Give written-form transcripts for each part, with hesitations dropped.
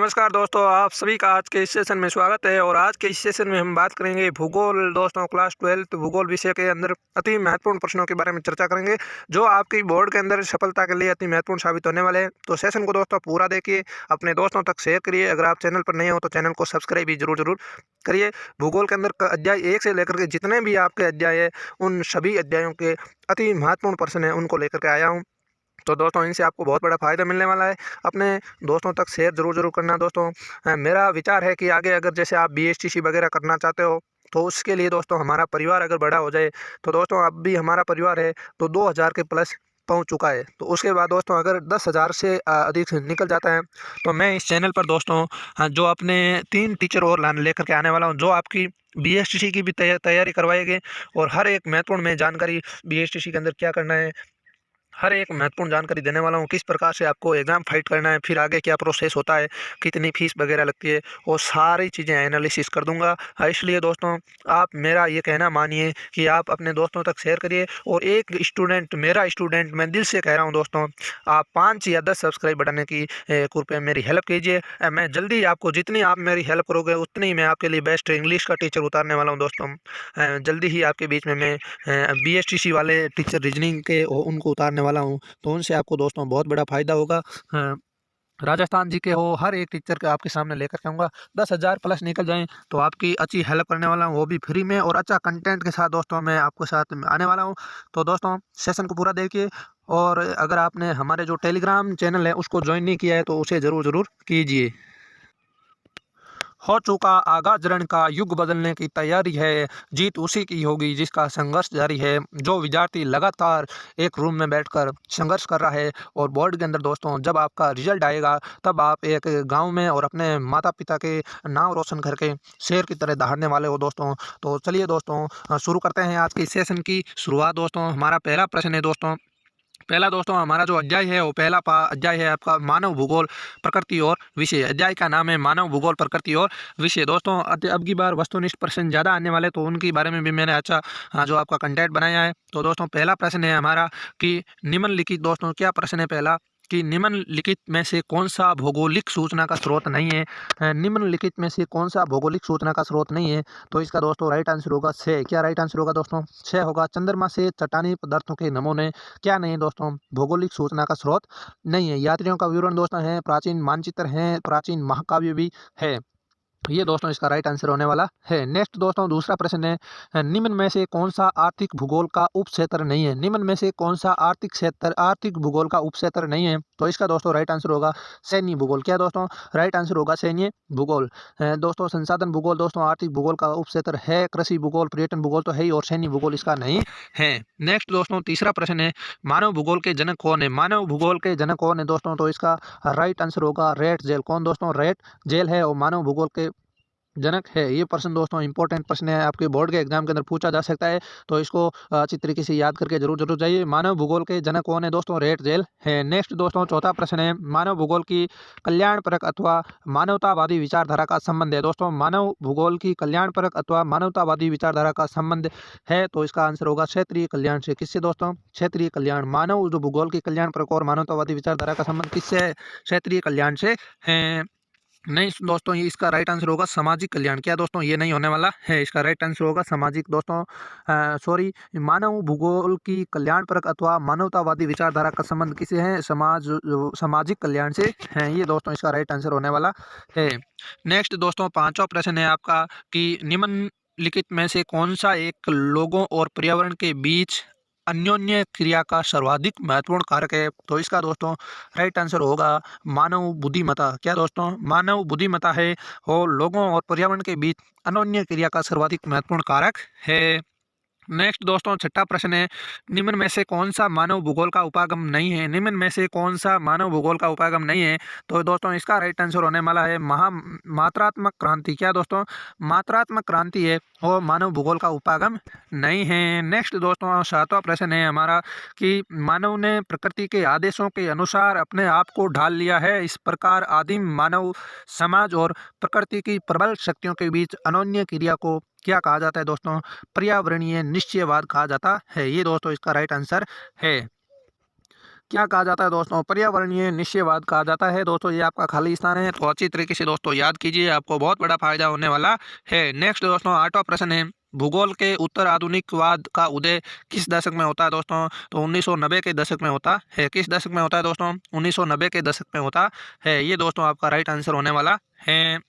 नमस्कार दोस्तों, आप सभी का आज के इस सेशन में स्वागत है। और आज के इस सेशन में हम बात करेंगे भूगोल। दोस्तों, क्लास 12 भूगोल विषय के अंदर अति महत्वपूर्ण प्रश्नों के बारे में चर्चा करेंगे, जो आपकी बोर्ड के अंदर सफलता के लिए अति महत्वपूर्ण साबित होने वाले हैं। तो सेशन को दोस्तों पूरा देखिए, अपने दोस्तों तक शेयर करिए। अगर आप चैनल पर नए हो तो चैनल को सब्सक्राइब भी जरूर करिए। भूगोल के अंदर अध्याय 1 से लेकर के जितने भी आपके अध्याय है, उन सभी अध्यायों के अति महत्वपूर्ण प्रश्न है, उनको लेकर के आया हूँ। तो दोस्तों, इनसे आपको बहुत बड़ा फ़ायदा मिलने वाला है। अपने दोस्तों तक शेयर ज़रूर करना दोस्तों। मेरा विचार है कि आगे अगर जैसे आप बीएसटीसी वगैरह करना चाहते हो, तो उसके लिए दोस्तों हमारा परिवार अगर बड़ा हो जाए, तो दोस्तों अब भी हमारा परिवार है तो 2000 के प्लस पहुंच चुका है। तो उसके बाद दोस्तों अगर 10,000 से अधिक निकल जाता है, तो मैं इस चैनल पर दोस्तों जो अपने 3 टीचर और लेकर के आने वाला हूँ, जो आपकी बीएसटीसी की भी तैयारी करवाएंगे। और हर एक महत्वपूर्ण में जानकारी बीएसटीसी के अंदर क्या करना है, हर एक महत्वपूर्ण जानकारी देने वाला हूँ। किस प्रकार से आपको एग्ज़ाम फाइट करना है, फिर आगे क्या प्रोसेस होता है, कितनी फीस वगैरह लगती है, वो सारी चीज़ें एनालिसिस कर दूंगा। इसलिए दोस्तों आप मेरा ये कहना मानिए कि आप अपने दोस्तों तक शेयर करिए। और एक स्टूडेंट, मेरा स्टूडेंट, मैं दिल से कह रहा हूँ दोस्तों, आप 5 या 10 सब्सक्राइब बढ़ाने की कृपया मेरी हेल्प कीजिए। मैं जल्दी आपको, जितनी आप मेरी हेल्प करोगे उतनी मैं आपके लिए बेस्ट इंग्लिश का टीचर उतारने वाला हूँ दोस्तों। जल्दी ही आपके बीच में मैं बीएसटीसी वाले टीचर रीजनिंग के उनको उतारने वाला हूँ। तो उनसे आपको दोस्तों बहुत बड़ा फ़ायदा होगा। राजस्थान जी के हो, हर एक टीचर के आपके सामने लेकर के आऊँगा। 10,000 प्लस निकल जाएँ तो आपकी अच्छी हेल्प करने वाला हूँ, वो भी फ्री में और अच्छा कंटेंट के साथ दोस्तों मैं आपके साथ आने वाला हूँ। तो दोस्तों सेशन को पूरा देखिए। और अगर आपने हमारे जो टेलीग्राम चैनल है उसको ज्वाइन नहीं किया है, तो उसे ज़रूर कीजिए। हो चुका आगाज रण का, युग बदलने की तैयारी है, जीत उसी की होगी जिसका संघर्ष जारी है। जो विद्यार्थी लगातार एक रूम में बैठकर संघर्ष कर रहा है, और बोर्ड के अंदर दोस्तों जब आपका रिजल्ट आएगा, तब आप एक गांव में और अपने माता पिता के नाम रोशन करके शेर की तरह दहाड़ने वाले हो दोस्तों। तो चलिए दोस्तों शुरू करते हैं आज के सेशन की शुरुआत। दोस्तों हमारा पहला प्रश्न है दोस्तों, पहला दोस्तों हमारा जो अध्याय है वो पहला अध्याय है आपका मानव भूगोल प्रकृति और विषय। अध्याय का नाम है मानव भूगोल प्रकृति और विषय। दोस्तों अब की बार वस्तुनिष्ठ प्रश्न ज़्यादा आने वाले, तो उनके बारे में भी मैंने अच्छा जो आपका कंटेंट बनाया है। तो दोस्तों पहला प्रश्न है हमारा कि निम्नलिखित, दोस्तों क्या प्रश्न है पहला, कि निम्नलिखित में से कौन सा भौगोलिक सूचना का स्रोत नहीं है। निम्नलिखित में से कौन सा भौगोलिक सूचना का स्रोत नहीं है, तो इसका दोस्तों राइट आंसर होगा 6। क्या राइट आंसर होगा दोस्तों? 6 होगा। चंद्रमा से चट्टानी पदार्थों के नमूने क्या नहीं है दोस्तों? भौगोलिक सूचना का स्रोत नहीं है। यात्रियों का विवरण दोस्तों है, प्राचीन मानचित्र हैं, प्राचीन महाकाव्य भी है। ये दोस्तों इसका राइट आंसर होने वाला है। नेक्स्ट दोस्तों दूसरा प्रश्न है, निम्न में से कौन सा आर्थिक भूगोल का उपक्षेत्र नहीं है। निम्न में से कौन सा आर्थिक भूगोल का उपक्षेत्र नहीं है, तो इसका दोस्तों राइट आंसर होगा सैन्य भूगोल। क्या दोस्तों? राइट आंसर होगा सैन्य भूगोल। दोस्तों संसाधन भूगोल दोस्तों आर्थिक भूगोल का उपक्षेत्र है, कृषि भूगोल, पर्यटन भूगोल तो है ही, और सैन्य भूगोल इसका नहीं है। नेक्स्ट दोस्तों तीसरा प्रश्न है, मानव भूगोल के जनक कौन है। मानव भूगोल के जनक कौन है दोस्तों, तो इसका राइट आंसर होगा रेट जेल। कौन दोस्तों? रेट जेल है और मानव भूगोल के जनक है। ये प्रश्न दोस्तों इंपॉर्टेंट प्रश्न है, आपके बोर्ड के एग्जाम के अंदर पूछा जा सकता है, तो इसको अच्छी तरीके से याद करके जरूर जाइए। मानव भूगोल के जनक कौन है दोस्तों? रेट जेल है। नेक्स्ट दोस्तों चौथा प्रश्न है, मानव भूगोल की कल्याणपरक अथवा मानवतावादी विचारधारा का संबंध है। दोस्तों मानव भूगोल की कल्याणपरक अथवा मानवतावादी विचारधारा का संबंध है, तो इसका आंसर होगा क्षेत्रीय कल्याण से। किससे दोस्तों? क्षेत्रीय कल्याण। मानव जो भूगोल की कल्याणपरक और मानवतावादी विचारधारा का संबंध किससे है? क्षेत्रीय कल्याण से है। नहीं दोस्तों, ये इसका राइट आंसर होगा सामाजिक कल्याण। क्या दोस्तों? ये नहीं होने वाला है, इसका राइट आंसर होगा सामाजिक दोस्तों। सॉरी, मानव भूगोल की कल्याणपरक अथवा मानवतावादी विचारधारा का संबंध किसे है? सामाजिक कल्याण से है। ये दोस्तों इसका राइट आंसर होने वाला है। नेक्स्ट दोस्तों पांचवा प्रश्न है आपका कि निम्नलिखित में से कौन सा एक लोगों और पर्यावरण के बीच अन्योन्य क्रिया का सर्वाधिक महत्वपूर्ण कारक है, तो इसका दोस्तों राइट आंसर होगा मानव बुद्धिमत्ता। क्या दोस्तों? मानव बुद्धिमत्ता है, और लोगों और पर्यावरण के बीच अन्योन्य क्रिया का सर्वाधिक महत्वपूर्ण कारक है। नेक्स्ट दोस्तों छठा प्रश्न है, निम्न में से कौन सा मानव भूगोल का उपागम नहीं है। निम्न में से कौन सा मानव भूगोल का उपागम नहीं है, तो दोस्तों इसका राइट आंसर होने वाला है मात्रात्मक क्रांति। क्या दोस्तों? मात्रात्मक क्रांति है, और मानव भूगोल का उपागम नहीं है। नेक्स्ट दोस्तों सातवां प्रश्न है हमारा कि मानव ने प्रकृति के आदेशों के अनुसार अपने आप को ढाल लिया है, इस प्रकार आदिम मानव समाज और प्रकृति की प्रबल शक्तियों के बीच अनोन्य क्रिया को क्या कहा जाता है दोस्तों? पर्यावरणीय निश्चयवाद कहा जाता है। ये दोस्तों इसका राइट आंसर है। क्या कहा जाता है दोस्तों? पर्यावरणीय निश्चयवाद कहा जाता है दोस्तों। ये आपका खाली स्थान है, तो अच्छी तरीके से दोस्तों याद कीजिए, आपको बहुत बड़ा फायदा होने वाला है। नेक्स्ट दोस्तों 8वां प्रश्न है, भूगोल के उत्तर आधुनिकवाद का उदय किस दशक में होता है दोस्तों? तो 1990 के दशक में होता है। किस दशक में होता है दोस्तों? 1990 के दशक में होता है। ये दोस्तों आपका राइट आंसर होने वाला है।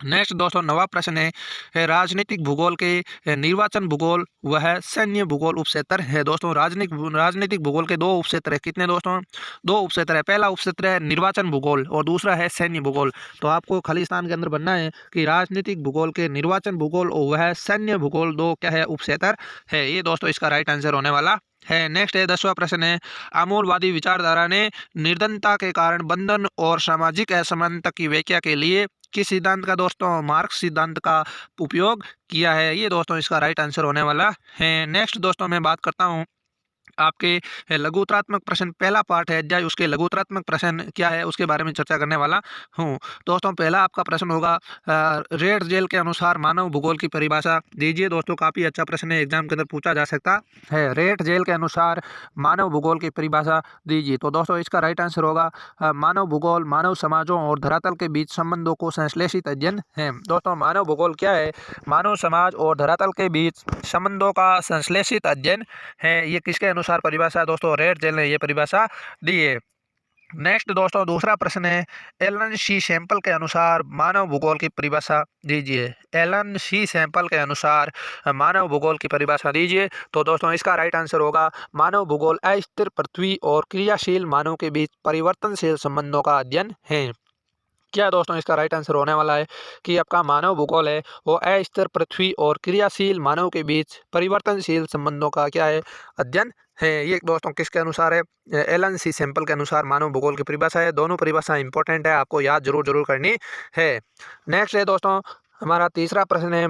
नेक्स्ट दोस्तों 9वां प्रश्न है राजनीतिक भूगोल के निर्वाचन भूगोल वह सैन्य भूगोल उपक्षेत्र है दोस्तों। राजनीतिक भूगोल के दो उपक्षेत्र है, कितने दोस्तों? दो उपक्षेत्र है। पहला उपक्षेत्र है निर्वाचन भूगोल और दूसरा है सैन्य भूगोल। तो आपको खाली स्थान के अंदर बनना है कि राजनीतिक भूगोल के निर्वाचन भूगोल और वह सैन्य भूगोल दो क्या है? उपक्षेत्र है। ये दोस्तों इसका राइट आंसर होने वाला है। नेक्स्ट है 10वां प्रश्न है आमूलवादी विचारधारा ने निर्धनता के कारण बंधन और सामाजिक असमानता की व्याख्या के लिए किस सिद्धांत का दोस्तों? मार्क्स सिद्धांत का उपयोग किया है। ये दोस्तों इसका राइट आंसर होने वाला है। नेक्स्ट दोस्तों मैं बात करता हूँ आपके लघुतरात्मक प्रश्न, पहला पार्ट है अध्याय, उसके लघुतरात्मक प्रश्न क्या है उसके बारे में चर्चा करने वाला हूँ दोस्तों। पहला आपका प्रश्न होगा रेड जेल के अनुसार मानव भूगोल की परिभाषा दीजिए दोस्तों। काफ़ी अच्छा प्रश्न है, एग्जाम के अंदर पूछा जा सकता है। रेड जेल के अनुसार मानव भूगोल की परिभाषा दीजिए। तो दोस्तों इसका राइट आंसर होगा मानव भूगोल मानव समाजों और धरातल के बीच संबंधों को संश्लेषित अध्ययन है दोस्तों। मानव भूगोल क्या है? मानव समाज और धरातल के बीच संबंधों का संश्लेषित अध्ययन है। ये किसके अनुसार परिभाषा दोस्तों? रेड जेल ने ये परिभाषा दी है। नेक्स्ट दोस्तों दूसरा प्रश्न है एलन सी सैंपल के अनुसार मानव भूगोल की परिभाषा दीजिए। एलन सी सैंपल के अनुसार मानव भूगोल की परिभाषा दीजिए। तो दोस्तों इसका राइट आंसर होगा मानव भूगोल अस्थिर पृथ्वी और क्रियाशील मानव के बीच परिवर्तनशील संबंधों का अध्ययन है। क्या दोस्तों इसका राइट आंसर होने वाला है कि आपका मानव भूगोल है वो अस्थिर पृथ्वी और क्रियाशील मानव के बीच परिवर्तनशील संबंधों का क्या है? अध्ययन है। ये दोस्तों किसके अनुसार है? एलन सी सैंपल के अनुसार मानव भूगोल की परिभाषा है। दोनों परिभाषा इंपॉर्टेंट है, आपको याद जरूर करनी है। नेक्स्ट है दोस्तों हमारा तीसरा प्रश्न है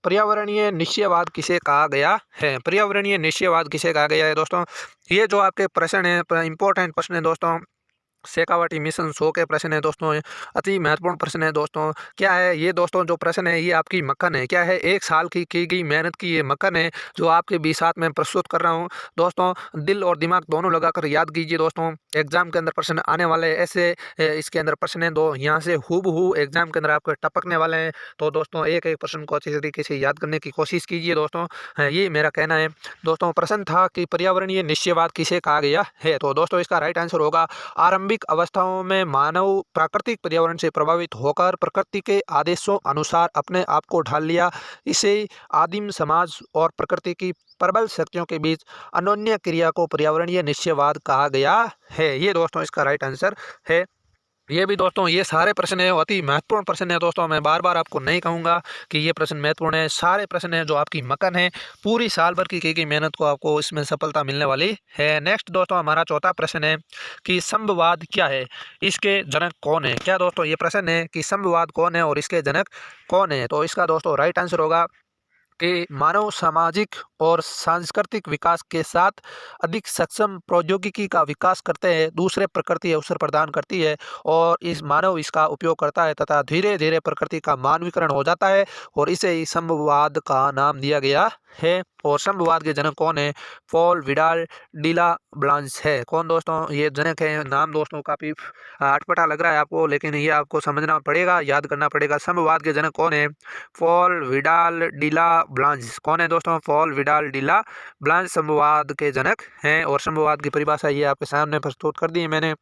पर्यावरणीय निश्चयवाद किसे कहा गया है? पर्यावरणीय निश्चयवाद किसे कहा गया है दोस्तों? ये जो आपके प्रश्न है इंपॉर्टेंट प्रश्न है दोस्तों। शेखावटी मिशन 100 के प्रश्न है दोस्तों, अति महत्वपूर्ण प्रश्न है दोस्तों। क्या है ये दोस्तों? जो प्रश्न है ये आपकी मक्खन है। क्या है? 1 साल की गई मेहनत की ये मक्खन है जो आपके बीच साथ में प्रस्तुत कर रहा हूँ दोस्तों। दिल और दिमाग दोनों लगाकर याद कीजिए दोस्तों, एग्जाम के अंदर प्रश्न आने वाले ऐसे इसके अंदर प्रश्न है दो, यहाँ से हूबहू एग्जाम के अंदर आपको टपकने वाले हैं। तो दोस्तों एक एक प्रश्न को अच्छी तरीके से याद करने की कोशिश कीजिए दोस्तों, ये मेरा कहना है दोस्तों। प्रश्न था कि पर्यावरणीय निश्चयवाद किसे कहा गया है? तो दोस्तों इसका राइट आंसर होगा आरंभिक अवस्थाओं में मानव प्राकृतिक पर्यावरण से प्रभावित होकर प्रकृति के आदेशों अनुसार अपने आप को ढाल लिया। इसे आदिम समाज और प्रकृति की प्रबल शक्तियों के बीच अनोन्य क्रिया को पर्यावरणीय निश्चयवाद कहा गया है। ये दोस्तों इसका राइट आंसर है। ये भी दोस्तों ये सारे प्रश्न है अति महत्वपूर्ण प्रश्न है दोस्तों। मैं बार बार आपको नहीं कहूँगा कि ये प्रश्न महत्वपूर्ण है, सारे प्रश्न है जो आपकी मक्खन है, पूरी साल भर की मेहनत को आपको इसमें सफलता मिलने वाली है। नेक्स्ट दोस्तों हमारा चौथा प्रश्न है कि संभवाद क्या है, इसके जनक कौन है? क्या दोस्तों ये प्रश्न है कि संभवाद कौन है और इसके जनक कौन है? तो इसका दोस्तों राइट आंसर होगा कि मानव सामाजिक और सांस्कृतिक विकास के साथ अधिक सक्षम प्रौद्योगिकी का विकास करते हैं, दूसरे प्रकृति अवसर प्रदान करती है और इस मानव इसका उपयोग करता है तथा धीरे धीरे प्रकृति का मानवीकरण हो जाता है और इसे ही संभववाद का नाम दिया गया है। और संभववाद के जनक कौन है? पॉल विडाल डिला ब्लांस है। कौन दोस्तों ये जनक है? नाम दोस्तों काफ़ी अटपटा लग रहा है आपको, लेकिन ये आपको समझना पड़ेगा, याद करना पड़ेगा। संभववाद के जनक कौन है? Paul Vidal de la Blache. कौन है दोस्तों? पॉल विडाल डिला ब्लांस संभववाद के जनक हैं। और संभववाद की परिभाषा ये आपके सामने प्रस्तुत कर दी है मैंने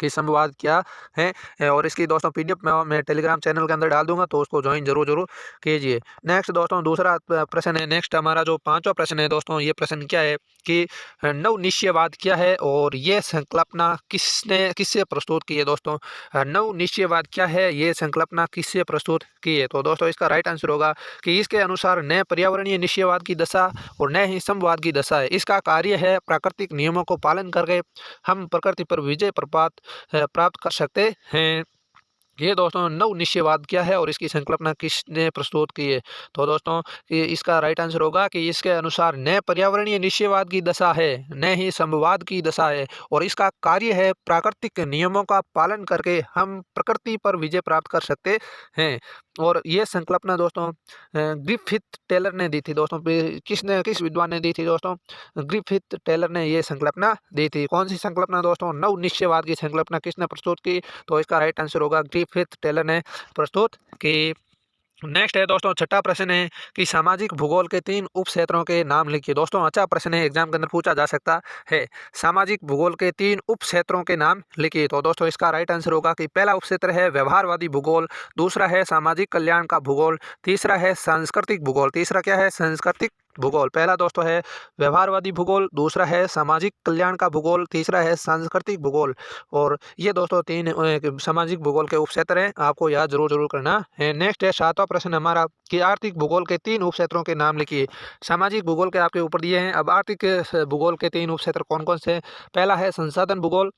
कि संभववाद क्या है, और इसकी दोस्तों पीडीएफ मैं टेलीग्राम चैनल के अंदर डाल दूंगा, तो उसको ज्वाइन जरूर कीजिए। नेक्स्ट दोस्तों दूसरा प्रश्न है, नेक्स्ट हमारा जो 5वां प्रश्न है दोस्तों, ये प्रश्न क्या है कि नव निश्चयवाद क्या है और ये संकल्पना किससे प्रस्तुत की है दोस्तों? नव निश्चयवाद क्या है, ये संकल्पना किससे प्रस्तुत की है? तो दोस्तों इसका राइट आंसर होगा कि इसके अनुसार न पर्यावरणीय निश्चयवाद की दशा और न ही संभववाद की दशा है। इसका कार्य है प्राकृतिक नियमों को पालन करके हम प्रकृति पर विजय प्राप्त कर सकते हैं। ये दोस्तों नव निश्चयवाद क्या है और इसकी संकल्पना किसने प्रस्तुत की है? तो दोस्तों इसका राइट आंसर होगा कि इसके अनुसार न पर्यावरणीय निश्चयवाद की दशा है, न ही संभववाद की दशा है, और इसका कार्य है प्राकृतिक नियमों का पालन करके हम प्रकृति पर विजय प्राप्त कर सकते हैं। और ये संकल्पना दोस्तों ग्रिफिथ टेलर ने दी थी दोस्तों। किस विद्वान ने दी थी दोस्तों? ग्रिफिथ टेलर ने ये संकल्पना दी थी। कौन सी संकल्पना दोस्तों? नव निश्चयवाद की संकल्पना किसने प्रस्तुत की? तो इसका राइट आंसर होगा ग्रिफिथ टेलर ने प्रस्तुत की। नेक्स्ट है दोस्तों, छठा प्रश्न है कि सामाजिक भूगोल के 3 उप क्षेत्रों के नाम लिखिए। दोस्तों अच्छा प्रश्न है, एग्जाम के अंदर पूछा जा सकता है। सामाजिक भूगोल के 3 उप क्षेत्रों के नाम लिखिए। तो दोस्तों इसका राइट आंसर होगा कि पहला उप क्षेत्र है व्यवहारवादी भूगोल, दूसरा है सामाजिक कल्याण का भूगोल, तीसरा है सांस्कृतिक भूगोल। तीसरा क्या है? सांस्कृतिक भूगोल। पहला दोस्तों है व्यवहारवादी भूगोल, दूसरा है सामाजिक कल्याण का भूगोल, तीसरा है सांस्कृतिक भूगोल। और ये दोस्तों 3 सामाजिक भूगोल के उप क्षेत्र हैं, आपको याद जरूर करना है। नेक्स्ट है 7वां प्रश्न हमारा कि आर्थिक भूगोल के 3 उप क्षेत्रों के नाम लिखिए। सामाजिक भूगोल के आपके ऊपर दिए हैं, अब आर्थिक भूगोल के 3 उप क्षेत्र कौन कौन से? पहला है संसाधन भूगोल,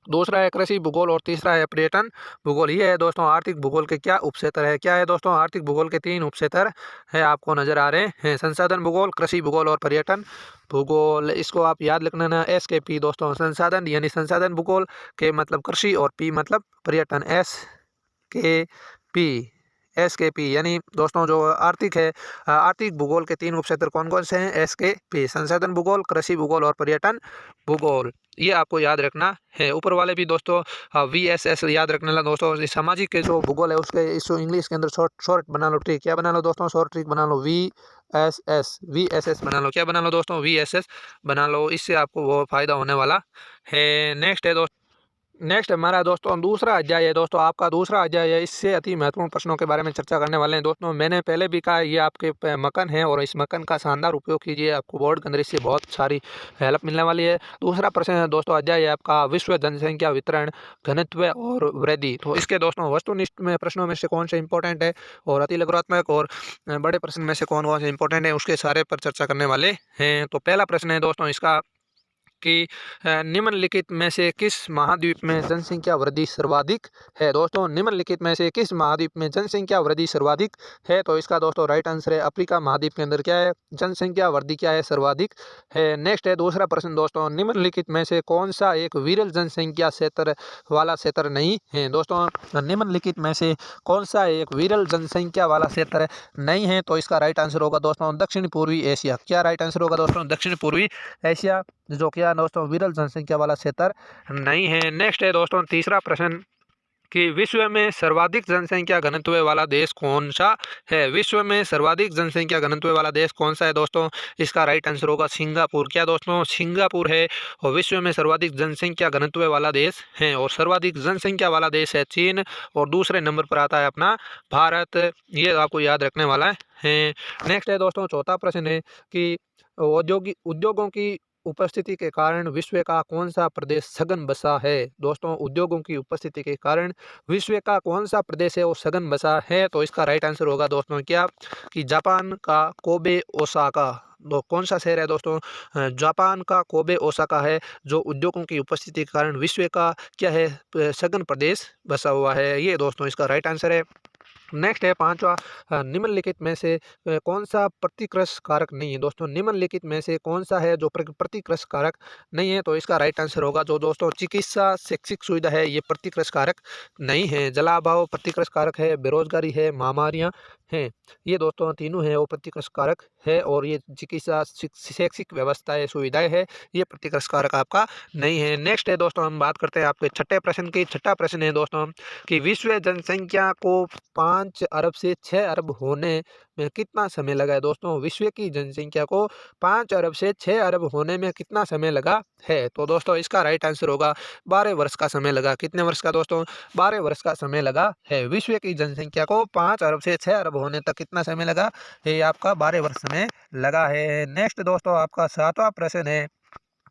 दूसरा है कृषि भूगोल और तीसरा है पर्यटन भूगोल। ये है दोस्तों आर्थिक भूगोल के क्या उपक्षेत्र है? क्या है दोस्तों? आर्थिक भूगोल के 3 उपक्षेत्र है, आपको नजर आ रहे हैं, संसाधन भूगोल, कृषि भूगोल और पर्यटन भूगोल। इसको आप याद रखना ना, SKP दोस्तों। संसाधन यानी संसाधन भूगोल, के मतलब कृषि और P मतलब पर्यटन, SKP यानी दोस्तों जो आर्थिक है, आर्थिक भूगोल के 3 उपक्षेत्र कौन कौन से हैं? SKP, संसाधन भूगोल, कृषि भूगोल और पर्यटन भूगोल। ये आपको याद रखना है। ऊपर वाले भी दोस्तों VSS याद रखने ला दोस्तों। सामाजिक के जो भूगोल है उसके इसको इंग्लिश के अंदर शॉर्ट बना लो, ट्रिक क्या बना लो दोस्तों? शॉर्ट ट्रिक बना लो, VSS बना लो। क्या बना लो दोस्तों? VSS बना लो, इससे आपको वो फायदा होने वाला है। नेक्स्ट है दोस्तों, नेक्स्ट हमारा दोस्तों दूसरा अध्याय है दोस्तों, आपका दूसरा अध्याय है। इससे अति महत्वपूर्ण प्रश्नों के बारे में चर्चा करने वाले हैं दोस्तों। मैंने पहले भी कहा, ये आपके मकन है और इस मकन का शानदार उपयोग कीजिए, आपको बोर्ड के अंदर इससे बहुत सारी हेल्प मिलने वाली है। दूसरा प्रश्न है दोस्तों, अध्याय है आपका विश्व जनसंख्या वितरण, घनत्व और वृद्धि। तो इसके दोस्तों वस्तुनिष्ठ में प्रश्नों में से कौन से इंपॉर्टेंट है और अति लघुत्मक और बड़े प्रश्न में से कौन कौन से इंपॉर्टेंट है, उसके सारे पर चर्चा करने वाले हैं। तो पहला प्रश्न है दोस्तों इसका कि निम्नलिखित में से किस महाद्वीप में जनसंख्या वृद्धि सर्वाधिक है? दोस्तों निम्नलिखित में से किस महाद्वीप में जनसंख्या वृद्धि सर्वाधिक है? तो इसका दोस्तों राइट आंसर है अफ्रीका महाद्वीप के अंदर क्या है? जनसंख्या वृद्धि क्या है? सर्वाधिक है। नेक्स्ट है दूसरा प्रश्न दोस्तों, निम्नलिखित में से कौन सा एक विरल जनसंख्या क्षेत्र वाला क्षेत्र नहीं है? दोस्तों निम्नलिखित में से कौन सा एक विरल जनसंख्या वाला क्षेत्र नहीं है? तो इसका राइट आंसर होगा दोस्तों दक्षिण पूर्वी एशिया। क्या राइट आंसर होगा दोस्तों? दक्षिण पूर्वी एशिया, जो क्या दोस्तों विरल जनसंख्या वाला क्षेत्र नहीं है। नेक्स्ट है दोस्तों तीसरा प्रश्न कि विश्व में सर्वाधिक जनसंख्या घनत्व वाला देश कौन सा है? विश्व में सर्वाधिक जनसंख्या घनत्व वाला देश कौन सा है दोस्तों? इसका राइट आंसर होगा सिंगापुर। क्या दोस्तों? सिंगापुर है और विश्व में सर्वाधिक जनसंख्या घनत्व वाला देश है। और सर्वाधिक जनसंख्या वाला देश है चीन और दूसरे नंबर पर आता है अपना भारत। ये आपको याद रखने वाला है। नेक्स्ट है दोस्तों चौथा प्रश्न है कि उद्योगों की उपस्थिति के कारण विश्व का कौन सा प्रदेश सघन बसा है? दोस्तों उद्योगों की उपस्थिति के कारण विश्व का कौन सा प्रदेश है वो सघन बसा है? तो इसका राइट आंसर होगा दोस्तों क्या कि जापान का कोबे ओसाका। तो कौन सा शहर है दोस्तों? जापान का कोबे ओसाका है, जो उद्योगों की उपस्थिति के कारण विश्व का क्या है? सघन प्रदेश बसा हुआ है। ये दोस्तों इसका राइट आंसर है। नेक्स्ट है पांचवा, निम्नलिखित में से कौन सा प्रतिकृष कारक नहीं है? दोस्तों निम्नलिखित में से कौन सा है जो प्रतिकृष कारक नहीं है? तो इसका राइट आंसर होगा जो दोस्तों चिकित्सा शैक्षिक सुविधा है, ये प्रतिकृष कारक नहीं है। जलाभाव प्रतिकृष कारक है, बेरोजगारी है, महामारियां हैं, ये दोस्तों तीनों हैं वो प्रतिकृष कारक है। और ये चिकित्सा शैक्षिक व्यवस्था सुविधाएं है, ये प्रतिकृष कारक आपका नहीं है। नेक्स्ट है दोस्तों हम बात करते हैं आपके छठे प्रश्न की। छठा प्रश्न है दोस्तों कि विश्व जनसंख्या को 5 अरब से 6 अरब होने में कितना समय लगा है? दोस्तों विश्व की जनसंख्या को 5 अरब से 6 अरब होने में कितना समय लगा है? तो दोस्तों इसका राइट आंसर होगा 12 वर्ष का समय लगा। कितने वर्ष का दोस्तों? 12 वर्ष का समय लगा है। विश्व की जनसंख्या को 5 अरब से 6 अरब होने तक कितना समय लगा है? आपका 12 वर्ष समय लगा है। नेक्स्ट दोस्तों आपका 7वां प्रश्न है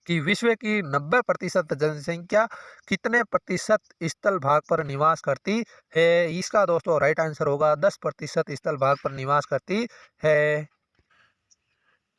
कि विश्व की 90% जनसंख्या कितने प्रतिशत स्थल भाग पर निवास करती है? इसका दोस्तों राइट आंसर होगा 10% स्थल भाग पर निवास करती है।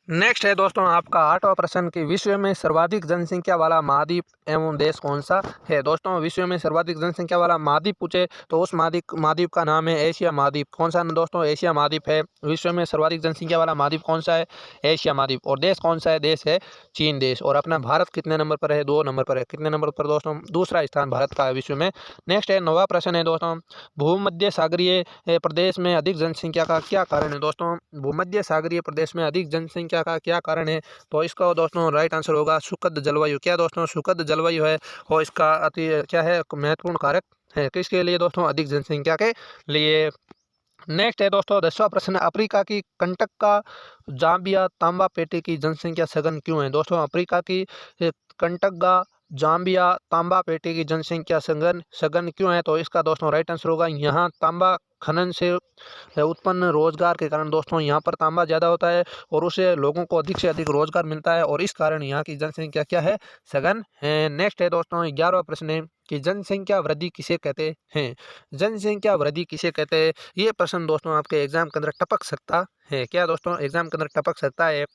नेक्स्ट है दोस्तों आपका 8वां प्रश्न कि विश्व में सर्वाधिक जनसंख्या वाला महाद्वीप एवं देश कौन सा है। दोस्तों विश्व में सर्वाधिक जनसंख्या वाला महाद्वीप पूछे तो उस महाद्वीप का नाम है एशिया महाद्वीप। कौन सा दोस्तों? एशिया महाद्वीप है। विश्व में सर्वाधिक जनसंख्या वाला महाद्वीप कौन सा है? एशिया महाद्वीप। और देश कौन सा है? देश है चीन देश। और अपना भारत कितने नंबर पर है? 2 नंबर पर है। कितने नंबर पर दोस्तों? दूसरा स्थान भारत का है विश्व में। नेक्स्ट है 9वां प्रश्न है दोस्तों, भूमध्य सागरीय प्रदेश में अधिक जनसंख्या का क्या कारण है। दोस्तों भूमध्य सागरीय प्रदेश में अधिक जनसंख्या का क्या कारण है? तो इसका दोस्तों राइट आंसर होगा सुखद जलवायु। क्या दोस्तों? सुखद जलवायु है और इसका अति क्या है महत्वपूर्ण कारक है। किसके लिए दोस्तों? अधिक जनसंख्या के लिए। नेक्स्ट है दोस्तों 10वां प्रश्न, अफ्रीका की कंटका जाम्बिया तांबा पेटी की जनसंख्या सघन क्यों है। दोस्तों अफ्रीका की कंटका जाम्बिया तांबा पेटी की जनसंख्या सघन सघन क्यों है? तो इसका दोस्तों राइट आंसर होगा यहाँ तांबा खनन से उत्पन्न रोजगार के कारण दोस्तों यहाँ पर तांबा ज़्यादा होता है और उससे लोगों को अधिक से अधिक रोजगार मिलता है और इस कारण यहाँ की जनसंख्या क्या है? सघन है। नेक्स्ट है दोस्तों 11वां प्रश्न है कि जनसंख्या वृद्धि किसे कहते हैं। जनसंख्या वृद्धि किसे कहते हैं? ये प्रश्न दोस्तों आपके एग्जाम के अंदर टपक सकता है। क्या दोस्तों? एग्जाम के अंदर टपक सकता है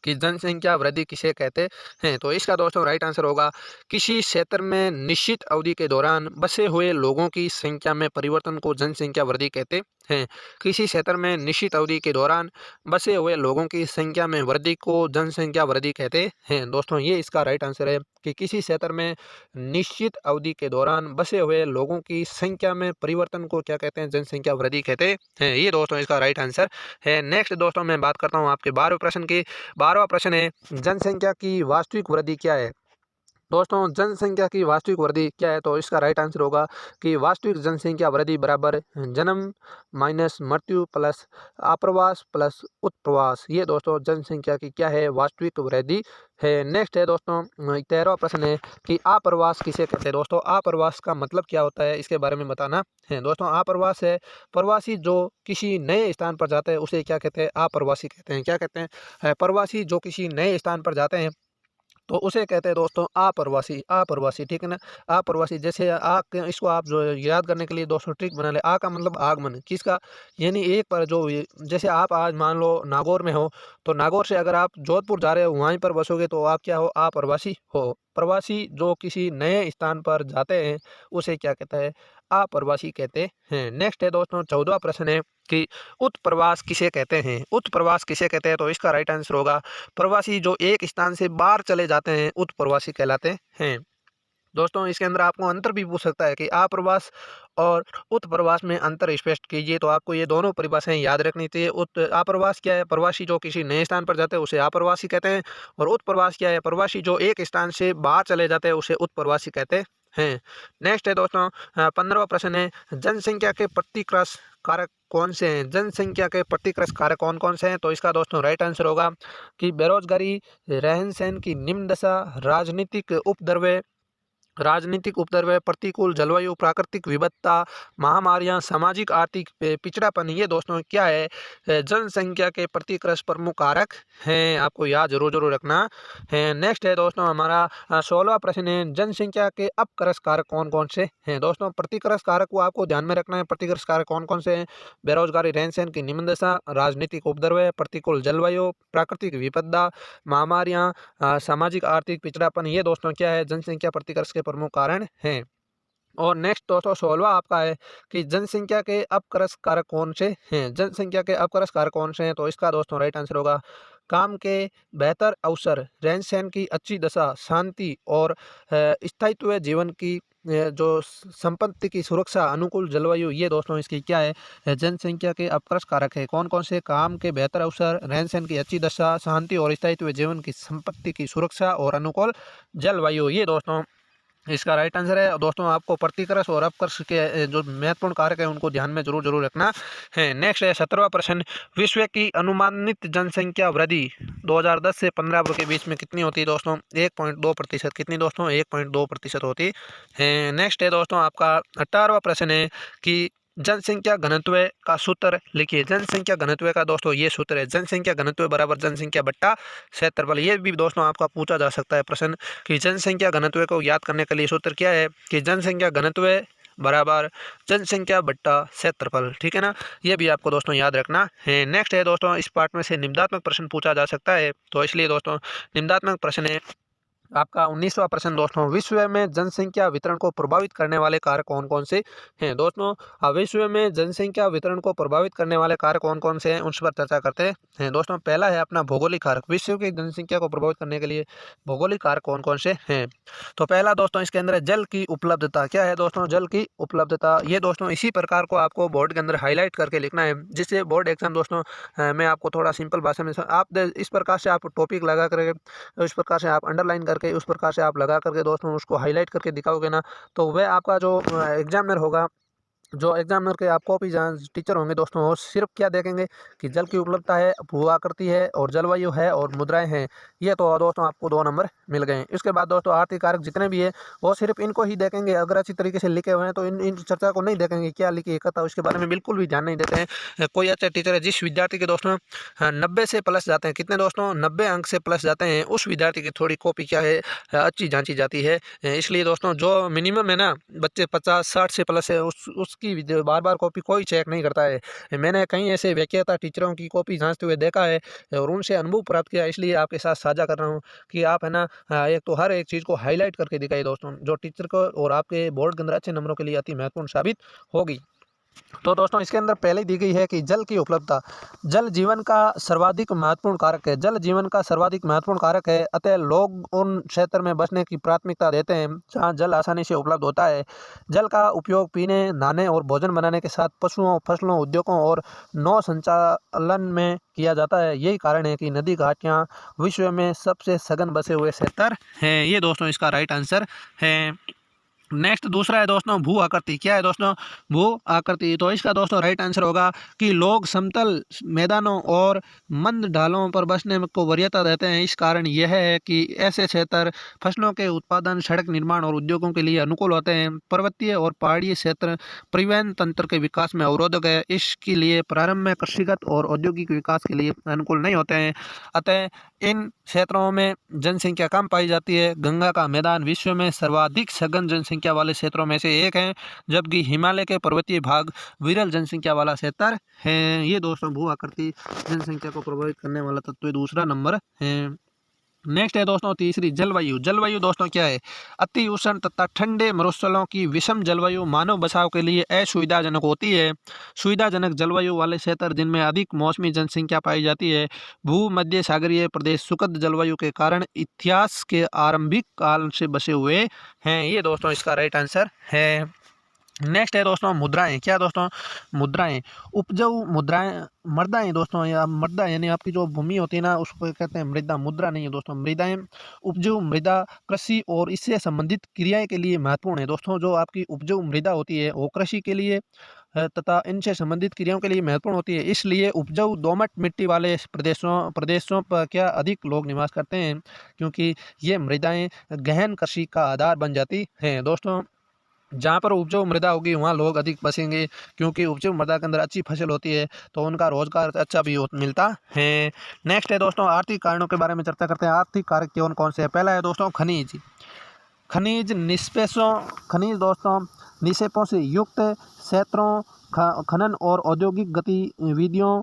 कि जनसंख्या वृद्धि किसे कहते हैं। तो इसका दोस्तों राइट आंसर होगा किसी क्षेत्र में निश्चित अवधि के दौरान बसे हुए लोगों की संख्या में परिवर्तन को जनसंख्या वृद्धि कहते हैं। किसी क्षेत्र में निश्चित अवधि के दौरान बसे हुए लोगों की संख्या में वृद्धि को जनसंख्या वृद्धि कहते हैं। दोस्तों ये इसका राइट आंसर है कि किसी क्षेत्र में निश्चित अवधि के दौरान बसे हुए लोगों की संख्या में परिवर्तन को क्या कहते हैं? जनसंख्या वृद्धि कहते हैं। ये दोस्तों इसका राइट आंसर है। नेक्स्ट दोस्तों मैं बात करता हूँ आपके 12वें प्रश्न की। 12वां प्रश्न है जनसंख्या की वास्तविक वृद्धि क्या है। दोस्तों जनसंख्या की वास्तविक वृद्धि क्या है? तो इसका राइट आंसर होगा कि वास्तविक जनसंख्या वृद्धि बराबर जन्म माइनस मृत्यु प्लस आप्रवास प्लस उत्प्रवास। ये दोस्तों जनसंख्या की क्या है? वास्तविक वृद्धि है। नेक्स्ट है दोस्तों 13वां प्रश्न है कि आप्रवास किसे कहते हैं। दोस्तों आप्रवास का मतलब क्या होता है इसके बारे में बताना है। दोस्तों आप्रवास है प्रवासी जो किसी नए स्थान पर जाते हैं उसे क्या कहते हैं? आप्रवासी कहते हैं। क्या कहते हैं? प्रवासी जो किसी नए स्थान पर जाते हैं तो उसे कहते हैं दोस्तों अप्रवासी। अप्रवासी ठीक है ना। अप्रवासी जैसे इसको आप जो याद करने के लिए दोस्तों ट्रिक बना ले। आ का मतलब आगमन किसका? यानी एक पर जो जैसे आप आज मान लो नागौर में हो तो नागौर से अगर आप जोधपुर जा रहे हो वहीं पर बसोगे तो आप क्या हो? अप्रवासी हो। प्रवासी जो किसी नए स्थान पर जाते हैं उसे क्या कहता है? अप्रवासी कहते हैं। नेक्स्ट है दोस्तों 14वां प्रश्न है कि उत्प्रवास किसे कहते हैं। उत्प्रवास किसे कहते हैं? तो इसका राइट आंसर होगा प्रवासी जो एक स्थान से बाहर चले जाते हैं उत्प्रवासी कहलाते हैं। दोस्तों इसके अंदर आपको अंतर भी पूछ सकता है कि अप्रवास और उत्प्रवास में अंतर स्पष्ट कीजिए। तो आपको ये दोनों परिभाषाएं याद रखनी चाहिए। अप्रवास क्या है? प्रवासी जो किसी नए स्थान पर जाते हैं उसे अप्रवासी कहते हैं। और उत्प्रवास क्या है? प्रवासी जो एक स्थान से बाहर चले जाते हैं उसे उत्प्रवासी कहते हैं। नेक्स्ट है दोस्तों 15वां प्रश्न है जनसंख्या के प्रतिक्रस कारक कौन से हैं। जनसंख्या के प्रतिक्रस कारक कौन कौन से हैं? तो इसका दोस्तों राइट आंसर होगा कि बेरोजगारी, रहन सहन की निम्न दशा, राजनीतिक उपद्रव, प्रतिकूल जलवायु, प्राकृतिक विपत्ता, महामारियां, सामाजिक आर्थिक पिछड़ापन। ये दोस्तों क्या है? जनसंख्या के प्रतिक्रस प्रमुख कारक हैं। आपको याद जरूर रखना है। नेक्स्ट है दोस्तों हमारा 16वां प्रश्न है जनसंख्या के अपक्रस कारक कौन कौन से हैं। दोस्तों प्रतिक्रस कारक को आपको ध्यान में रखना है। प्रतिक्रस कारक कौन कौन से हैं? बेरोजगारी, रहन सहन की निम्न दशा, राजनीतिक उपद्रव, प्रतिकूल जलवायु, प्राकृतिक विपदा, महामारियां, सामाजिक आर्थिक पिछड़ापन। ये दोस्तों क्या है? जनसंख्या प्रतिकर्ष के प्रमुख कारण हैं। और नेक्स्ट दोस्तों 16वां आपका है कि जनसंख्या के अपक्रस कारक कौन से हैं। जनसंख्या के अपक्रस कारक कौन से हैं? तो इसका दोस्तों राइट आंसर होगा काम के बेहतर अवसर, रहन सहन की अच्छी दशा, शांति और स्थायित्व, जीवन की जो संपत्ति की सुरक्षा, अनुकूल जलवायु। ये दोस्तों इसकी क्या है? जनसंख्या के अपक्रस कारक है। कौन कौन से? काम के बेहतर अवसर, रहन सहन की अच्छी दशा, शांति और स्थायित्व, जीवन की संपत्ति की सुरक्षा और अनुकूल जलवायु। ये दोस्तों इसका राइट आंसर है। दोस्तों आपको प्रतिक्रस और अपक्रस के जो महत्वपूर्ण कारक है उनको ध्यान में जरूर रखना है। नेक्स्ट है 17वां प्रश्न विश्व की अनुमानित जनसंख्या वृद्धि 2010 से 15 के बीच में कितनी होती है। दोस्तों 1.2%। कितनी दोस्तों? 1.2% होती है। नेक्स्ट है दोस्तों आपका 18वां प्रश्न है कि जनसंख्या घनत्व का सूत्र लिखिए। जनसंख्या घनत्व का दोस्तों ये सूत्र है जनसंख्या घनत्व बराबर जनसंख्या बट्टा क्षेत्रफल। ये भी दोस्तों आपका पूछा जा सकता है प्रश्न कि जनसंख्या घनत्व को याद करने के लिए सूत्र क्या है कि जनसंख्या घनत्व बराबर जनसंख्या बट्टा क्षेत्रफल। ठीक है ना, ये भी आपको दोस्तों याद रखना है। नेक्स्ट है दोस्तों, इस पार्ट में से निम्नात्मक प्रश्न पूछा जा सकता है, तो इसलिए दोस्तों निम्नात्मक प्रश्न है आपका 19वां प्रश्न दोस्तों, विश्व में जनसंख्या वितरण को प्रभावित करने वाले कारक कौन कौन से हैं। दोस्तों विश्व में जनसंख्या वितरण को प्रभावित करने वाले कारक कौन कौन से हैं, उस पर चर्चा करते हैं। दोस्तों पहला है अपना भौगोलिक कारक। विश्व की जनसंख्या को प्रभावित करने के लिए भौगोलिक कारक कौन कौन से हैं। तो पहला दोस्तों इसके अंदर जल की उपलब्धता। क्या है दोस्तों, जल की उपलब्धता। ये दोस्तों इसी प्रकार को आपको बोर्ड के अंदर हाईलाइट करके लिखना है, जिससे बोर्ड एग्जाम दोस्तों मैं आपको थोड़ा सिंपल भाषा में आप इस प्रकार से आप टॉपिक लगा कर इस प्रकार से आप अंडरलाइन करके उस प्रकार से आप लगा करके दोस्तों उसको हाईलाइट करके दिखाओगे ना, तो वह आपका जो एग्जामिनर होगा, जो एग्जामिनर के आप कॉपी जहाँ टीचर होंगे दोस्तों, वो सिर्फ क्या देखेंगे कि जल की उपलब्धता है, भू आकृति है और जलवायु है और मुद्राएं हैं। ये तो दोस्तों आपको 2 नंबर मिल गए। इसके बाद दोस्तों आर्थिक कारक जितने भी है वो सिर्फ इनको ही देखेंगे। अगर अच्छी तरीके से लिखे हुए हैं तो इन चर्चा को नहीं देखेंगे, क्या लिखी कथा उसके बारे में बिल्कुल भी ध्यान नहीं देते हैं। कोई अच्छा टीचर है जिस विद्यार्थी के दोस्तों 90 से प्लस जाते हैं, कितने दोस्तों 90 अंक से प्लस जाते हैं, उस विद्यार्थी की थोड़ी कॉपी क्या है अच्छी जांची जाती है। इसलिए दोस्तों जो मिनिमम है ना बच्चे 50-60 से प्लस है उसकी बार बार कॉपी कोई चेक नहीं करता है। मैंने कई ऐसे व्याख्याता टीचरों की कॉपी जांचते हुए देखा है और उनसे अनुभव प्राप्त किया, इसलिए आपके साथ साझा कर रहा हूँ कि आप है ना एक तो हर एक चीज़ को हाईलाइट करके दिखाइए दोस्तों, जो टीचर को और आपके बोर्ड के अंदर अच्छे नंबरों के लिए अति महत्वपूर्ण साबित होगी। तो दोस्तों इसके अंदर पहले दी गई है कि जल की उपलब्धता। जल जीवन का सर्वाधिक महत्वपूर्ण कारक है। जल जीवन का सर्वाधिक महत्वपूर्ण कारक है, अतः लोग उन क्षेत्र में बसने की प्राथमिकता देते हैं जहाँ जल आसानी से उपलब्ध होता है। जल का उपयोग पीने, नहाने और भोजन बनाने के साथ पशुओं, फसलों, उद्योगों और नौ संचालन में किया जाता है। यही कारण है कि नदी घाटियाँ विश्व में सबसे सघन बसे हुए क्षेत्र हैं। ये दोस्तों इसका राइट आंसर है। नेक्स्ट दूसरा है दोस्तों भू आकृति। क्या है दोस्तों, भू आकृति। तो इसका दोस्तों राइट आंसर होगा कि लोग समतल मैदानों और मंद ढालों पर बसने को वरीयता देते हैं। इस कारण यह है कि ऐसे क्षेत्र फसलों के उत्पादन, सड़क निर्माण और उद्योगों के लिए अनुकूल होते हैं। पर्वतीय और पहाड़िय क्षेत्र परिवहन तंत्र के विकास में अवरोधक है, इसके लिए प्रारंभ में कृषिगत और औद्योगिक विकास के लिए अनुकूल नहीं होते हैं। अतः इन क्षेत्रों में जनसंख्या कम पाई जाती है। गंगा का मैदान विश्व में सर्वाधिक सघन जनसंख्या वाले क्षेत्रों में से एक है, जबकि हिमालय के पर्वतीय भाग विरल जनसंख्या वाला क्षेत्र है। ये दोस्तों भू आकृति जनसंख्या को प्रभावित करने वाला तत्व दूसरा नंबर है। नेक्स्ट है दोस्तों तीसरी जलवायु। जलवायु दोस्तों क्या है, अति उष्ण तथा ठंडे मरुस्थलों की विषम जलवायु मानव बचाव के लिए असुविधाजनक होती है। सुविधाजनक जलवायु वाले क्षेत्र जिनमें अधिक मौसमी जनसंख्या पाई जाती है। भूमध्य सागरीय प्रदेश सुखद जलवायु के कारण इतिहास के आरंभिक काल से बसे हुए हैं। ये दोस्तों इसका राइट आंसर है। नेक्स्ट है दोस्तों मुद्राएं। क्या दोस्तों, मुद्राएं उपजाऊ मुद्राएं मृदाएं दोस्तों, या मृदा यानी आपकी जो भूमि होती है ना उसको कहते हैं मृदा, मुद्रा नहीं है दोस्तों, मृदाएं। उपजाऊ मृदा कृषि और इससे संबंधित क्रियाएं के लिए महत्वपूर्ण है। दोस्तों जो आपकी उपजाऊ मृदा होती है वो कृषि के लिए तथा इनसे संबंधित क्रियाओं के लिए महत्वपूर्ण होती है। इसलिए उपजाऊ दोमट मिट्टी वाले प्रदेशों पर क्या अधिक लोग निवास करते हैं, क्योंकि ये मृदाएं गहन कृषि का आधार बन जाती हैं। दोस्तों जहाँ पर उपजाऊ मृदा होगी वहाँ लोग अधिक बसेंगे, क्योंकि उपजाऊ मृदा के अंदर अच्छी फसल होती है तो उनका रोजगार अच्छा भी मिलता है। नेक्स्ट है दोस्तों आर्थिक कारणों के बारे में चर्चा करते हैं। आर्थिक कारक कौन कौन से हैं। पहला है दोस्तों खनिज। खनिज दोस्तों निक्षेपों से युक्त क्षेत्रों, खनन और औद्योगिक गतिविधियों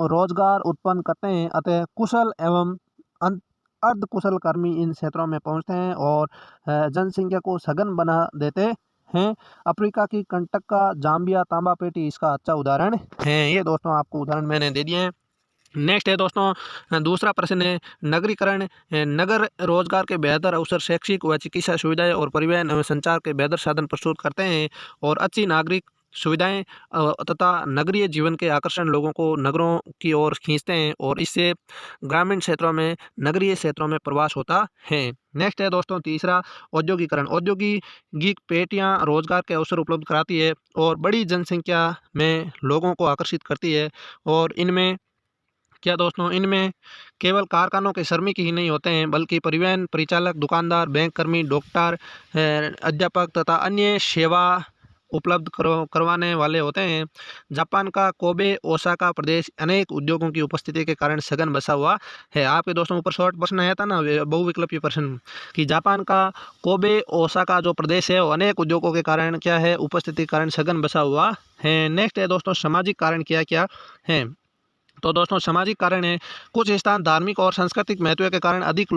रोजगार उत्पन्न करते हैं। अतः कुशल एवं अर्ध कुशल कर्मी इन क्षेत्रों में पहुंचते हैं और जनसंख्या को सघन बना देते हैं। अफ्रीका की कंटका, जाम्बिया, तांबा पेटी इसका अच्छा उदाहरण है। ये दोस्तों आपको उदाहरण मैंने दे दिए हैं। नेक्स्ट है दोस्तों दूसरा प्रश्न है नगरीकरण। नगर रोजगार के बेहतर अवसर, शैक्षिक व चिकित्सा सुविधाएं और परिवहन एवं संचार के बेहतर साधन प्रस्तुत करते हैं और अच्छी नागरिक सुविधाएं तथा नगरीय जीवन के आकर्षण लोगों को नगरों की ओर खींचते हैं और इससे ग्रामीण क्षेत्रों में नगरीय क्षेत्रों में प्रवास होता है। नेक्स्ट है दोस्तों तीसरा औद्योगिकरण। औद्योगिक पेटियां रोजगार के अवसर उपलब्ध कराती है और बड़ी जनसंख्या में लोगों को आकर्षित करती है। और इनमें क्या दोस्तों, इनमें केवल कारखानों के श्रमिक ही नहीं होते हैं, बल्कि परिवहन परिचालक, दुकानदार, बैंक कर्मी, डॉक्टर, अध्यापक तथा अन्य सेवा उपलब्ध करवाने वाले होते हैं। जापान का कोबे ओसाका प्रदेश अनेक उद्योगों की उपस्थिति के कारण सघन बसा हुआ है। आपके दोस्तों ऊपर शॉर्ट प्रश्न आया था ना बहुविकल्पीय प्रश्न कि जापान का कोबे ओसाका जो प्रदेश है वो अनेक उद्योगों के कारण क्या है, उपस्थिति के कारण सघन बसा हुआ है। नेक्स्ट है दोस्तों सामाजिक कारण क्या क्या है। तो दोस्तों सामाजिक कारण है कुछ स्थान धार्मिक और सांस्कृतिक महत्व के कारण अधिक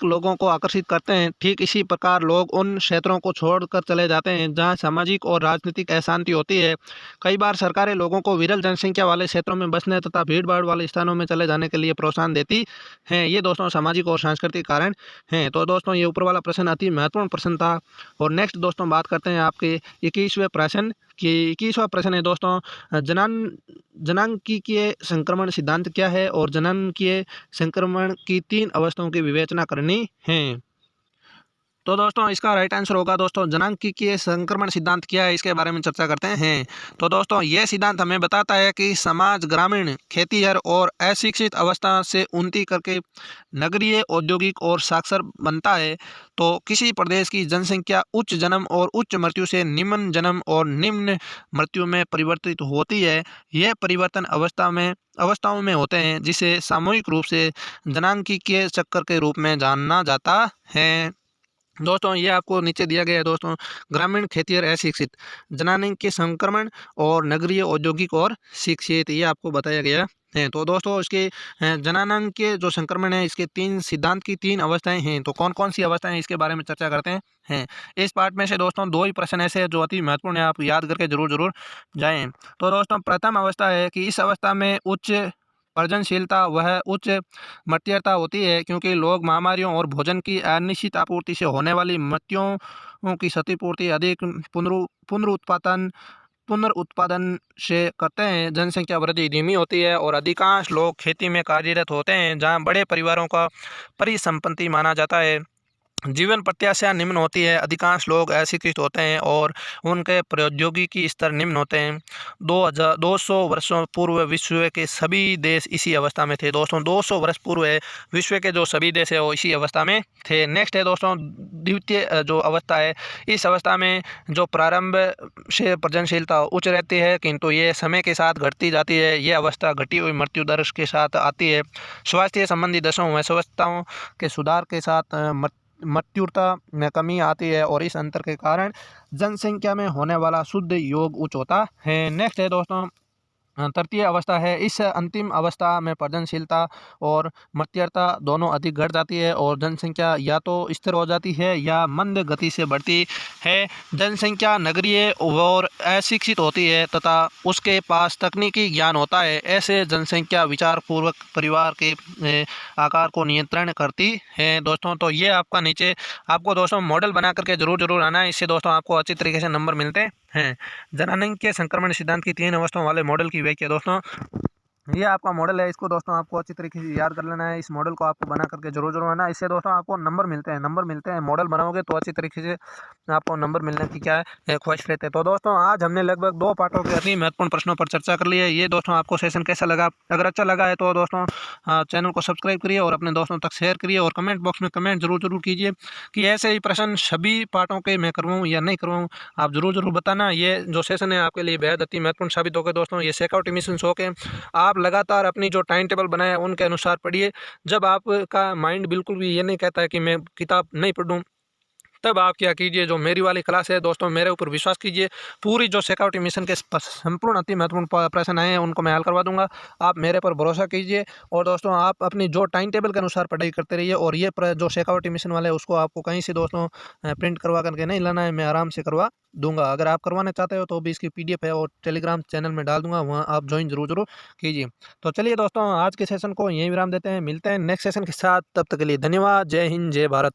लोगों को आकर्षित करते हैं। ठीक इसी प्रकार लोग उन क्षेत्रों को छोड़कर चले जाते हैं जहां सामाजिक और राजनीतिक अशांति होती है। कई बार सरकारें लोगों को विरल जनसंख्या वाले क्षेत्रों में बसने तथा भीड़ भाड़ वाले स्थानों में चले जाने के लिए प्रोत्साहन देती हैं। ये दोस्तों सामाजिक और सांस्कृतिक कारण हैं। तो दोस्तों ये ऊपर वाला प्रश्न अति महत्वपूर्ण प्रश्न था। और नेक्स्ट दोस्तों बात करते हैं आपके 21वें प्रश्न कि 21वां प्रश्न है दोस्तों जनांगीय संक्रमण सिद्धांत क्या है और जनांगीय संक्रमण की 3 अवस्थाओं की विवेचना करनी है। तो दोस्तों इसका राइट आंसर होगा दोस्तों जनांगीय संक्रमण सिद्धांत क्या है, इसके बारे में चर्चा करते हैं। तो दोस्तों यह सिद्धांत हमें बताता है कि समाज ग्रामीण खेतीहर और अशिक्षित अवस्था से उन्नति करके नगरीय औद्योगिक और साक्षर बनता है। तो किसी प्रदेश की जनसंख्या उच्च जन्म और उच्च मृत्यु से निम्न जन्म और निम्न मृत्यु में परिवर्तित होती है। यह परिवर्तन अवस्थाओं में होते हैं जिसे सामूहिक रूप से जनांगीय चक्कर के रूप में जाना जाता है। दोस्तों ये आपको नीचे दिया गया है दोस्तों ग्रामीण खेतीहर अशिक्षित जनांगीय संक्रमण और नगरीय औद्योगिक और शिक्षित, ये आपको बताया गया है। तो दोस्तों इसके जनांगीय जो संक्रमण है इसके 3 सिद्धांत की 3 अवस्थाएं हैं। तो कौन कौन सी अवस्थाएं हैं इसके बारे में चर्चा करते हैं। इस पार्ट में से दोस्तों 2 ही प्रश्न ऐसे हैं जो अति महत्वपूर्ण है, आप याद करके जरूर जाएं। तो दोस्तों प्रथम अवस्था है कि इस अवस्था में उच्च सर्जनशीलता वह उच्च मृत्युता होती है क्योंकि लोग महामारियों और भोजन की अनिश्चित आपूर्ति से होने वाली मृत्युओं की क्षतिपूर्ति अधिक पुनरुत्पादन से करते हैं। जनसंख्या वृद्धि धीमी होती है और अधिकांश लोग खेती में कार्यरत होते हैं जहां बड़े परिवारों का परिसंपत्ति माना जाता है। जीवन प्रत्याशा निम्न होती है, अधिकांश लोग अशिक्षित होते हैं और उनके प्रौद्योगिकी स्तर निम्न होते हैं। 200 वर्षों पूर्व विश्व के सभी देश इसी अवस्था में थे। दोस्तों 200 वर्ष पूर्व विश्व के जो सभी देश है वो इसी अवस्था में थे। नेक्स्ट है दोस्तों द्वितीय जो अवस्था है, इस अवस्था में जो प्रारंभ से प्रजनशीलता उच्च रहती है किंतु ये समय के साथ घटती जाती है। ये अवस्था घटी हुई मृत्यु दर के साथ आती है। स्वास्थ्य संबंधी दशों व स्वास्थ्यों के सुधार के साथ मृत्युता में कमी आती है और इस अंतर के कारण जनसंख्या में होने वाला शुद्ध योग उच्च होता है। नेक्स्ट है दोस्तों तृतीय अवस्था है। इस अंतिम अवस्था में प्रजनशीलता और मृत्युता दोनों अधिक घट जाती है और जनसंख्या या तो स्थिर हो जाती है या मंद गति से बढ़ती है। जनसंख्या नगरीय और अशिक्षित होती है तथा उसके पास तकनीकी ज्ञान होता है। ऐसे जनसंख्या विचारपूर्वक परिवार के आकार को नियंत्रण करती है। दोस्तों तो ये आपका नीचे आपको दोस्तों मॉडल बना करके जरूर आना है, इससे दोस्तों आपको अच्छी तरीके से नंबर मिलते हैं। जनांगीय संक्रमण सिद्धांत की 3 अवस्थाओं वाले मॉडल की व्याख्या दोस्तों ये आपका मॉडल है, इसको दोस्तों आपको अच्छी तरीके से याद कर लेना है। इस मॉडल को आपको बना करके जरूर आना, इससे दोस्तों आपको नंबर मिलते हैं। मॉडल बनाओगे तो अच्छी तरीके से आपको नंबर मिलने की क्या है ख्वाहिश रहते हैं। तो दोस्तों आज हमने लगभग 2 पार्टों के अति महत्वपूर्ण प्रश्नों पर चर्चा कर ली है। ये दोस्तों आपको सेशन कैसा लगा, अगर अच्छा लगा है तो दोस्तों चैनल को सब्सक्राइब करिए और अपने दोस्तों तक शेयर करिए और कमेंट बॉक्स में कमेंट जरूर कीजिए कि ऐसे ही प्रश्न सभी पार्टों के मैं करवाऊँ या नहीं करवाऊँ, आप जरूर बताना। ये जो सेशन है आपके लिए बेहद अति महत्वपूर्ण साबित होगा दोस्तों। ये चेकआउट मिशन शो के आप लगातार अपनी जो टाइम टेबल बनाया उनके अनुसार पढ़िए। जब आपका माइंड बिल्कुल भी ये नहीं कहता है कि मैं किताब नहीं पढ़ूं, तब आप क्या कीजिए, जो मेरी वाली क्लास है दोस्तों मेरे ऊपर विश्वास कीजिए। पूरी जो सिक्योरिटी मिशन के संपूर्ण अति महत्वपूर्ण प्रश्न आए हैं उनको मैं हल करवा दूंगा, आप मेरे पर भरोसा कीजिए। और दोस्तों आप अपनी जो टाइम टेबल के अनुसार पढ़ाई करते रहिए और ये जो सिक्योरिटी मिशन वाले उसको आपको कहीं से दोस्तों प्रिंट करवा करके नहीं लाना है, मैं आराम से करवा दूंगा। अगर आप करवाना चाहते हो तो भी इसकी PDF है और टेलीग्राम चैनल में डाल दूंगा, वहाँ आप ज्वाइन जरूर कीजिए। तो चलिए दोस्तों आज के सेशन को यहीं विराम देते हैं, मिलते हैं नेक्स्ट सेशन के साथ। तब तक के लिए धन्यवाद। जय हिंद, जय भारत।